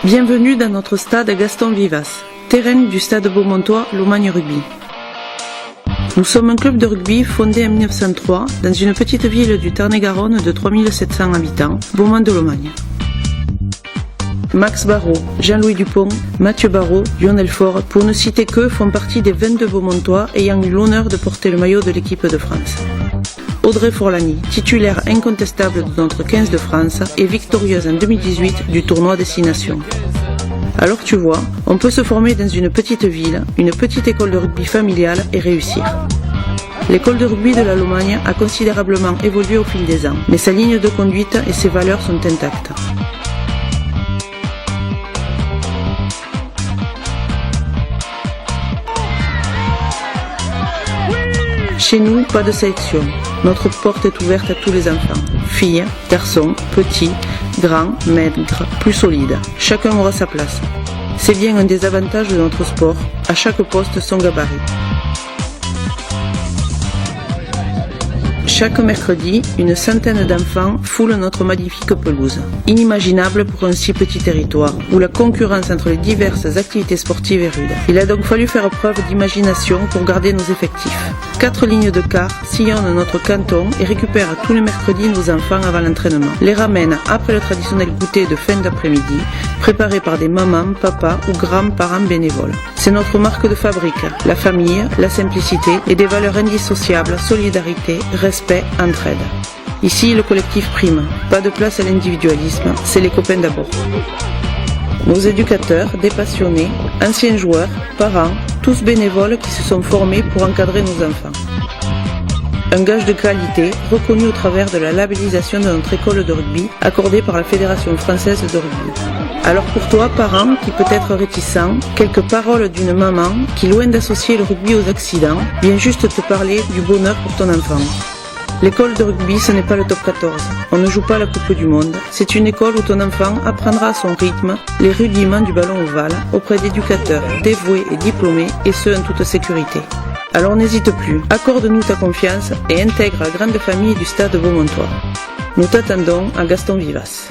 Bienvenue dans notre stade Gaston Vivas, terrain du stade beaumontois Lomagne Rugby. Nous sommes un club de rugby fondé en 1903 dans une petite ville du Tarn-et-Garonne de 3700 habitants, Beaumont-de-Lomagne. Max Barrault, Jean-Louis Dupont, Mathieu Barrault, Lionel Faure, pour ne citer qu'eux, font partie des 22 Beaumontois ayant eu l'honneur de porter le maillot de l'équipe de France. Audrey Forlani, titulaire incontestable de notre 15 de France et victorieuse en 2018 du tournoi Destination. Alors tu vois, on peut se former dans une petite ville, une petite école de rugby familiale et réussir. L'école de rugby de la Lomagne a considérablement évolué au fil des ans, mais sa ligne de conduite et ses valeurs sont intactes. Chez nous, pas de sélection. Notre porte est ouverte à tous les enfants. Filles, garçons, petits, grands, maigres, plus solides. Chacun aura sa place. C'est bien un des avantages de notre sport. À chaque poste, son gabarit. Chaque mercredi, une centaine d'enfants foulent notre magnifique pelouse. Inimaginable pour un si petit territoire, où la concurrence entre les diverses activités sportives est rude. Il a donc fallu faire preuve d'imagination pour garder nos effectifs. 4 lignes de car sillonnent notre canton et récupèrent tous les mercredis nos enfants avant l'entraînement. Les ramènent après le traditionnel goûter de fin d'après-midi, préparé par des mamans, papas ou grands-parents bénévoles. C'est notre marque de fabrique, la famille, la simplicité et des valeurs indissociables, solidarité, respect, entraide. Ici, le collectif prime. Pas de place à l'individualisme, c'est les copains d'abord. Nos éducateurs, des passionnés, anciens joueurs, parents, tous bénévoles qui se sont formés pour encadrer nos enfants. Un gage de qualité reconnu au travers de la labellisation de notre école de rugby accordée par la Fédération française de rugby. Alors pour toi, parent qui peut être réticent, quelques paroles d'une maman qui, loin d'associer le rugby aux accidents, vient juste te parler du bonheur pour ton enfant. L'école de rugby, ce n'est pas le top 14. On ne joue pas la Coupe du Monde. C'est une école où ton enfant apprendra à son rythme les rudiments du ballon ovale auprès d'éducateurs dévoués et diplômés, et ce en toute sécurité. Alors n'hésite plus, accorde-nous ta confiance et intègre la grande famille du stade beaumontois. Nous t'attendons à Gaston Vivas.